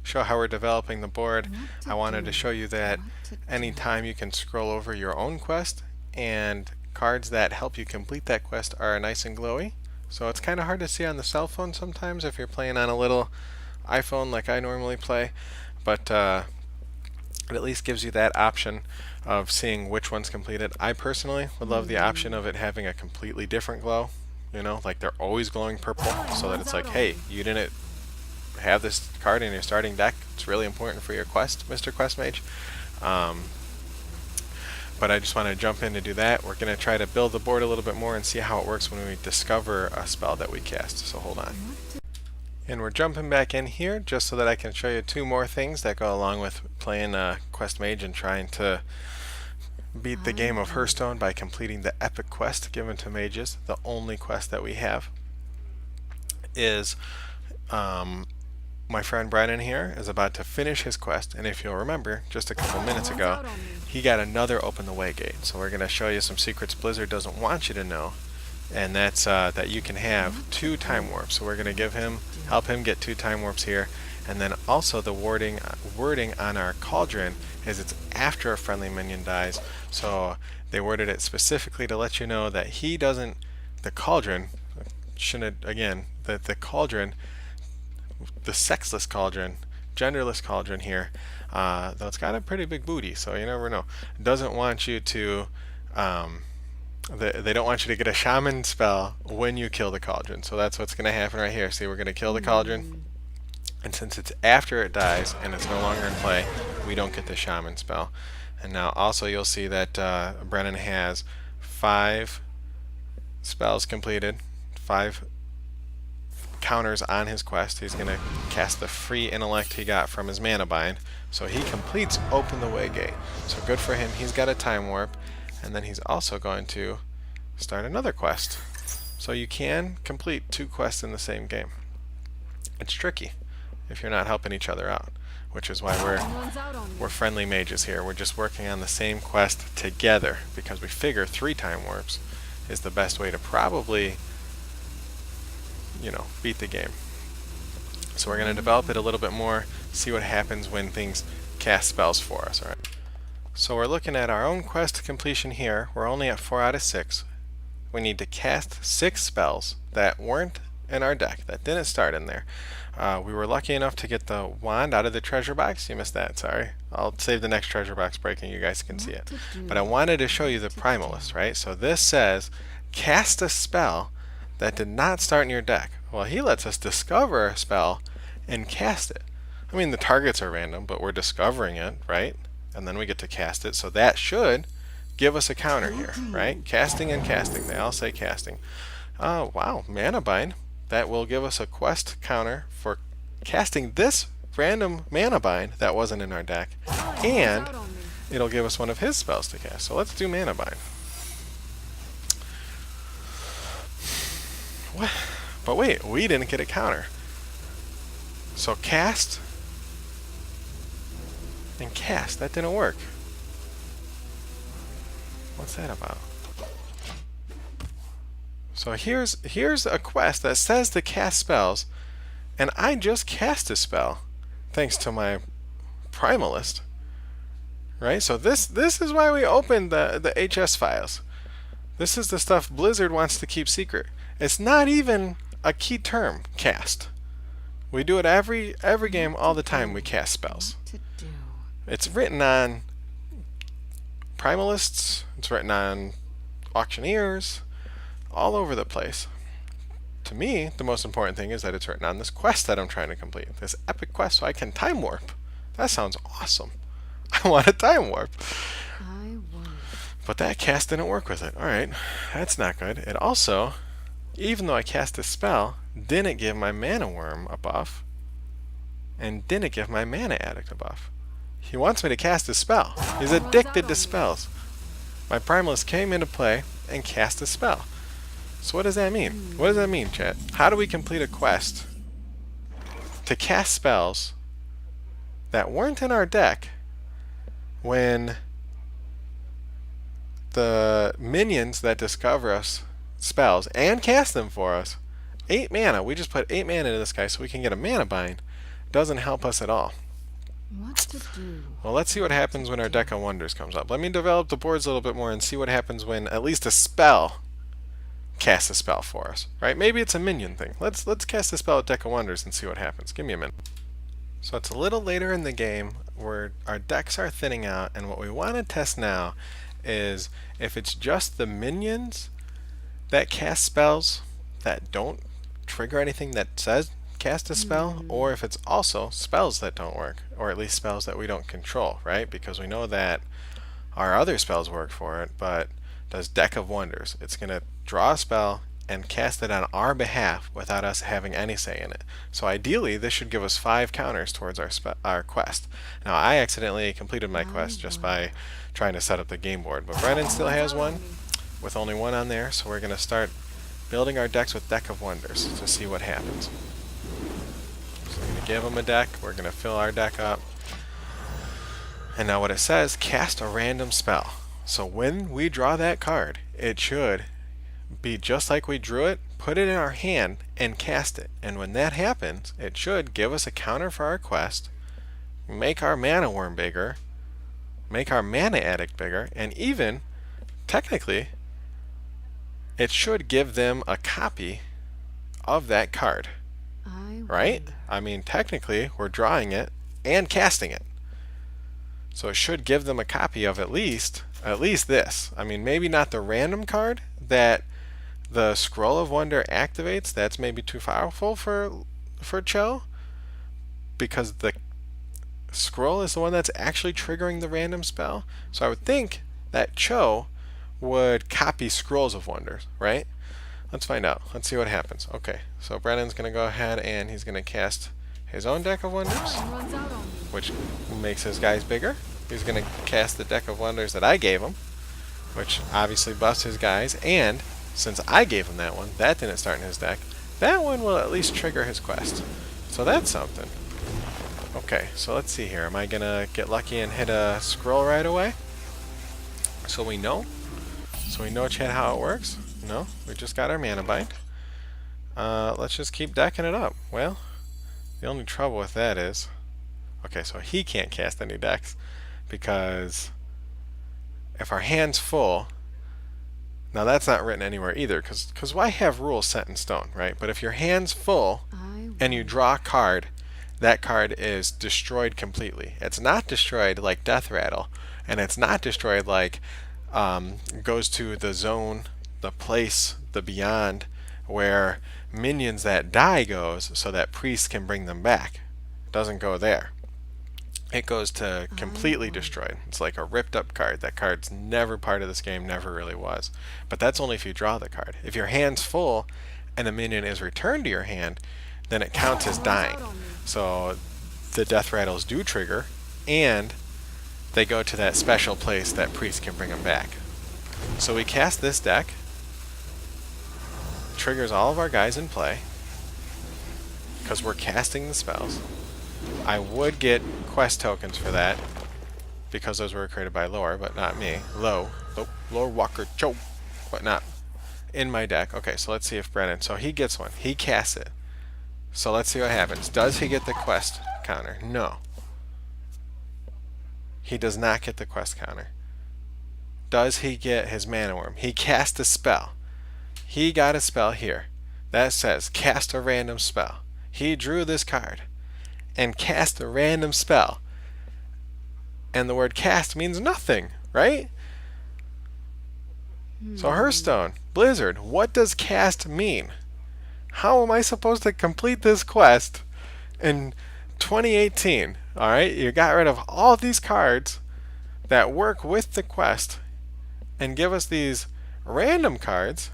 show how we're developing the board. I wanted to show you that anytime you can scroll over your own quest, and cards that help you complete that quest are nice and glowy. So it's kind of hard to see on the cell phone sometimes if you're playing on a little iPhone like I normally play, but it at least gives you that option of seeing which one's completed. I personally would love the option of it having a completely different glow, you know, like they're always glowing purple, so that it's like, hey, you didn't have this card in your starting deck. It's really important for your quest, Mr. Quest Mage. But I just want to jump in to do that. We're going to try to build the board a little bit more and see how it works when we discover a spell that we cast. So hold on. And we're jumping back in here just so that I can show you 2 more things that go along with playing Quest Mage and trying to beat the game of Hearthstone by completing the epic quest given to mages. The only quest that we have is my friend Brennan here is about to finish his quest, and if you'll remember, just a couple minutes ago, he got another open the WayGate. So we're going to show you some secrets Blizzard doesn't want you to know, and that's that you can have 2 time warps. So we're going to help him get 2 time warps here, and then also the wording on our cauldron is it's after a friendly minion dies. So they worded it specifically to let you know that he doesn't, the cauldron, the cauldron, the sexless cauldron, genderless cauldron here, though it's got a pretty big booty, so you never know, doesn't want you to they don't want you to get a shaman spell when you kill the cauldron. So that's what's going to happen right here. See, we're going to kill the cauldron, and since it's after it dies and it's no longer in play, we don't get the shaman spell. And now also you'll see that Brennan has 5 spells completed, 5 counters on his quest. He's going to cast the free intellect he got from his mana bind, so he completes open the WayGate. So good for him. He's got a time warp, and then he's also going to start another quest. So you can complete 2 quests in the same game. It's tricky if you're not helping each other out, which is why we're friendly mages here. We're just working on the same quest together because we figure 3 time warps is the best way to probably, you know, beat the game. So we're going to develop it a little bit more, see what happens when things cast spells for us. All right. So we're looking at our own quest completion here. We're only at 4 out of 6. We need to cast 6 spells that weren't in our deck, that didn't start in there. We were lucky enough to get the wand out of the treasure box. You missed that, sorry. I'll save the next treasure box breaking, you guys can see it. But I wanted to show you the primalist, right? So this says, cast a spell that did not start in your deck. Well, he lets us discover a spell and cast it. I mean, the targets are random, but we're discovering it, right? And then we get to cast it, so that should give us a counter here, right? Casting and casting. They all say casting. Wow, mana bind. That will give us a quest counter for casting this random mana bind that wasn't in our deck, and it'll give us one of his spells to cast. So let's do mana bind. What? But wait, we didn't get a counter. So cast and cast. That didn't work. What's that about? So here's a quest that says to cast spells, and I just cast a spell thanks to my primalist. Right? So this is why we opened the HS files. This is the stuff Blizzard wants to keep secret. It's not even a key term, cast. We do it every game all the time. We cast spells. It's written on primalists, it's written on auctioneers, all over the place. To me, the most important thing is that it's written on this quest that I'm trying to complete. This epic quest so I can time warp. That sounds awesome. I want a time warp. But that cast didn't work with it. Alright, that's not good. It also, even though I cast a spell, didn't give my mana worm a buff, and didn't give my mana addict a buff. He wants me to cast a spell. He's addicted to spells. My primalist came into play and cast a spell. So what does that mean? What does that mean, chat? How do we complete a quest to cast spells that weren't in our deck when the minions that discover us spells and cast them for us, 8 mana, we just put 8 mana into this guy so we can get a mana bind, doesn't help us at all. What to do? Well, let's see what happens when our Deck of Wonders comes up. Let me develop the boards a little bit more and see what happens when at least a spell casts a spell for us. Right? Maybe it's a minion thing. Let's cast a spell at Deck of Wonders and see what happens. Give me a minute. So it's a little later in the game where our decks are thinning out, and what we want to test now is if it's just the minions that cast spells that don't trigger anything that says cast a spell, or if it's also spells that don't work, or at least spells that we don't control, right? Because we know that our other spells work for it, but does Deck of Wonders. It's going to draw a spell and cast it on our behalf without us having any say in it. So ideally, this should give us 5 counters towards our quest. Now, I accidentally completed my quest just by trying to set up the game board, but Brennan still has one with only 1 on there, so we're going to start building our decks with Deck of Wonders to see what happens. So we're going to give him a deck, we're going to fill our deck up, and now what it says, cast a random spell. So when we draw that card, it should be just like we drew it, put it in our hand, and cast it. And when that happens, it should give us a counter for our quest, make our mana worm bigger, make our mana addict bigger, and even, technically, it should give them a copy of that card. Right? I mean, technically, we're drawing it and casting it. So it should give them a copy of at least this. I mean, maybe not the random card that the Scroll of Wonder activates. That's maybe too powerful for Cho, because the scroll is the one that's actually triggering the random spell. So I would think that Cho would copy Scrolls of Wonders, right? Let's find out. Let's see what happens. Okay, so Brennan's going to go ahead and he's going to cast his own Deck of Wonders, which makes his guys bigger. He's going to cast the Deck of Wonders that I gave him, which obviously buffs his guys, and since I gave him that one, that didn't start in his deck, that one will at least trigger his quest. So that's something. Okay, so let's see here. Am I going to get lucky and hit a scroll right away? So we know, chat, how it works? No, we just got our mana bind. Let's just keep decking it up. Well, the only trouble with that is, okay, so he can't cast any decks, because if our hand's full, now that's not written anywhere either, because why have rules set in stone, right? But if your hand's full and you draw a card, that card is destroyed completely. It's not destroyed like Death Rattle, and it's not destroyed like goes to the zone, the place, the beyond, where minions that die goes so that priests can bring them back. It doesn't go there. it goes to I completely wonder. destroyed. It's like a ripped up card. That card's never part of this game, never really was. But that's only if you draw the card. If your hand's full and the minion is returned to your hand, then it counts as Someone's dying. out on me. So the death rattles do trigger, and they go to that special place that priest can bring them back. So we cast this deck, triggers all of our guys in play, because we're casting the spells. I would get quest tokens for that, because those were created by Lore, but not me. Lore Walker Cho, but not in my deck. Okay, so let's see if Brennan. So he gets one. He casts it. So let's see what happens. Does he get the quest counter? No. He does not get the quest counter. Does he get his mana worm? He cast a spell. He got a spell here that says cast a random spell. He drew this card and cast a random spell. And the word cast means nothing, right? So Hearthstone, Blizzard, what does cast mean? How am I supposed to complete this quest in 2018? Alright, you got rid of all these cards that work with the quest and give us these random cards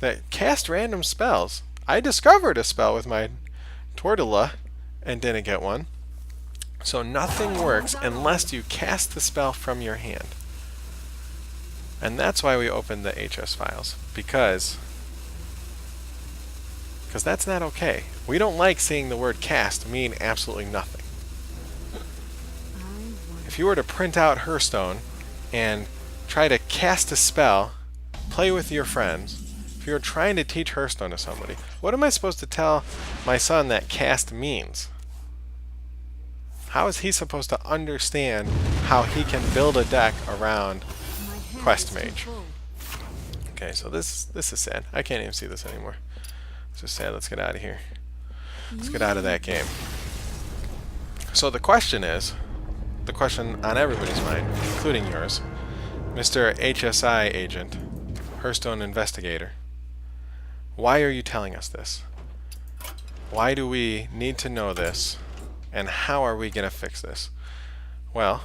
that cast random spells. I discovered a spell with my Tortilla and didn't get one. So nothing works unless you cast the spell from your hand. And that's why we opened the HS files, because that's not okay. We don't like seeing the word cast mean absolutely nothing. I wonder. If you were to print out Hearthstone and try to cast a spell, play with your friends, if you were trying to teach Hearthstone to somebody, what am I supposed to tell my son that cast means? How is he supposed to understand how he can build a deck around My hand Quest is too Mage? full. Okay, so this is sad. I can't even see this anymore. It's just sad. Let's get out of here. Let's get out of that game. So the question on everybody's mind, including yours, Mr. HSI agent, Hearthstone investigator, why are you telling us this? Why do we need to know this? And how are we going to fix this? Well,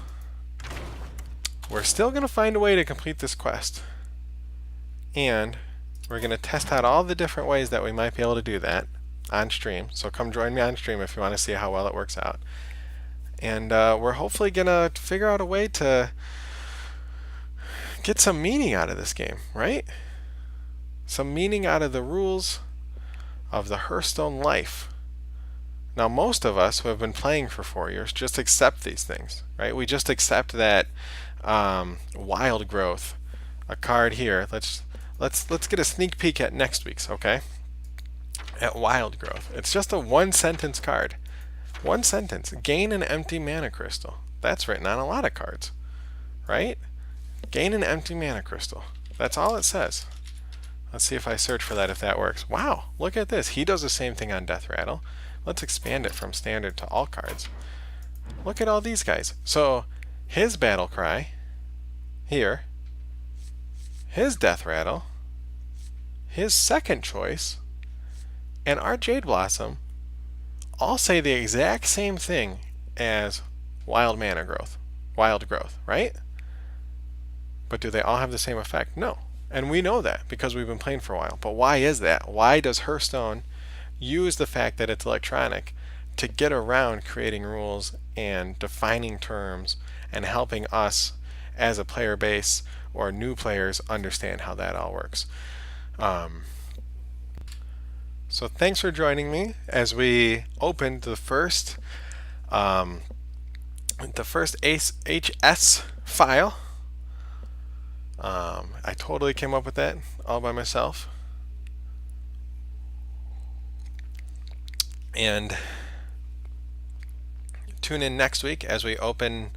we're still going to find a way to complete this quest. And we're going to test out all the different ways that we might be able to do that on stream. So come join me on stream if you want to see how well it works out. And we're hopefully going to figure out a way to get some meaning out of this game, right? Some meaning out of the rules of the Hearthstone life. Now, most of us who have been playing for 4 years just accept these things, right? We just accept that wild growth, a card here. Let's get a sneak peek at next week's, okay? At wild growth, it's just a one-sentence card. One sentence: gain an empty mana crystal. That's written on a lot of cards, right? Gain an empty mana crystal. That's all it says. Let's see if I search for that, if that works. Wow, look at this. He does the same thing on Death Rattle. Let's expand it from standard to all cards. Look at all these guys. So his battle cry here, his Death Rattle, his second choice, and our Jade Blossom all say the exact same thing as wild growth, right? But do they all have the same effect? No. And we know that because we've been playing for a while. But why is that? Why does Hearthstone use the fact that it's electronic to get around creating rules and defining terms and helping us as a player base or new players understand how that all works? So thanks for joining me as we opened the first HS file. I totally came up with that all by myself. And tune in next week as we open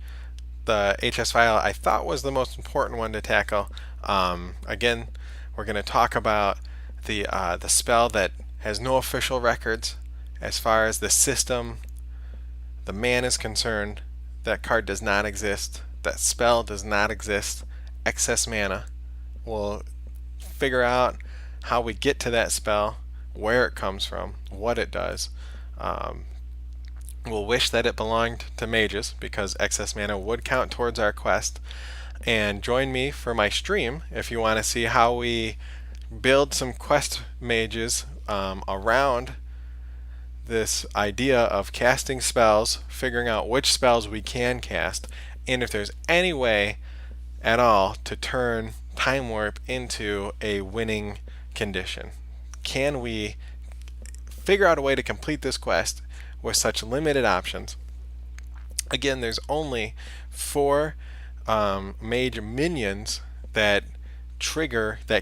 the HS file I thought was the most important one to tackle. Again, we're going to talk about the spell that has no official records as far as the system, the man is concerned. That card does not exist. That spell does not exist. Excess mana. We'll figure out how we get to that spell, where it comes from, what it does. We'll wish that it belonged to mages because excess mana would count towards our quest. And join me for my stream if you want to see how we build some quest mages around this idea of casting spells, figuring out which spells we can cast, and if there's any way at all to turn time warp into a winning condition. Can we figure out a way to complete this quest with such limited options? Again, there's only 4 mage minions that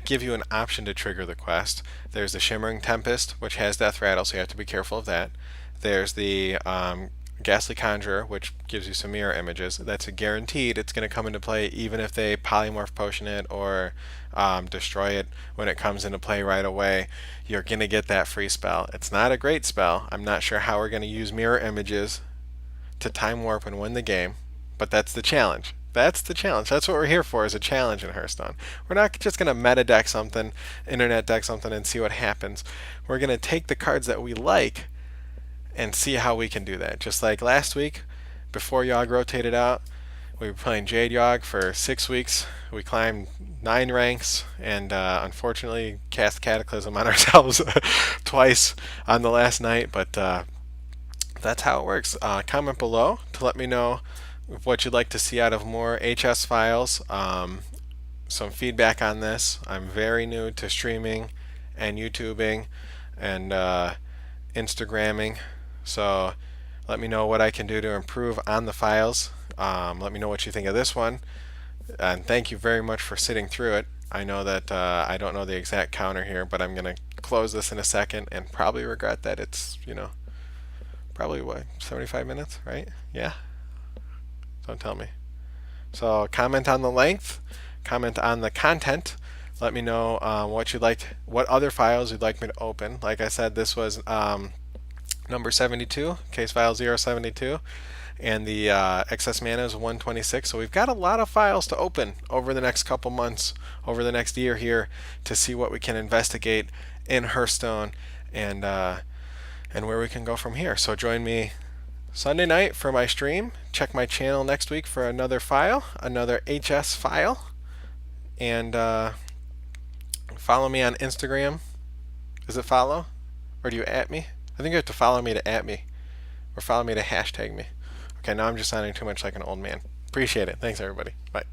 give you an option to trigger the quest. There's the Shimmering Tempest, which has Death Rattle, so you have to be careful of that. There's the Ghastly Conjurer, which gives you some mirror images. That's a guaranteed. It's going to come into play even if they polymorph potion it or destroy it when it comes into play right away. You're going to get that free spell. It's not a great spell. I'm not sure how we're going to use mirror images to time warp and win the game, but that's the challenge. That's the challenge. That's what we're here for, is a challenge in Hearthstone. We're not just going to meta deck something, internet deck something, and see what happens. We're going to take the cards that we like and see how we can do that. Just like last week, before Yogg rotated out, we were playing Jade Yogg for 6 weeks. We climbed 9 ranks and unfortunately cast Cataclysm on ourselves twice on the last night, but that's how it works. Comment below to let me know what you'd like to see out of more HS files. Some feedback on this. I'm very new to streaming and YouTubing and Instagramming, so let me know what I can do to improve on the files. Let me know what you think of this one, and thank you very much for sitting through it. I know that I don't know the exact counter here, but I'm going to close this in a second and probably regret that it's, probably what, 75 minutes, right? Yeah? Don't tell me. So comment on the length, comment on the content. Let me know what other files you'd like me to open. Like I said, this was number 72, case file 072, and the excess mana is 126. So we've got a lot of files to open over the next couple months, over the next year here, to see what we can investigate in Hearthstone and where we can go from here. So join me Sunday night for my stream. Check my channel next week for another file, another HS file, and follow me on Instagram. Is it follow? Or do you at me? I think you have to follow me to at me. Or follow me to hashtag me. Okay, now I'm just sounding too much like an old man. Appreciate it. Thanks, everybody. Bye.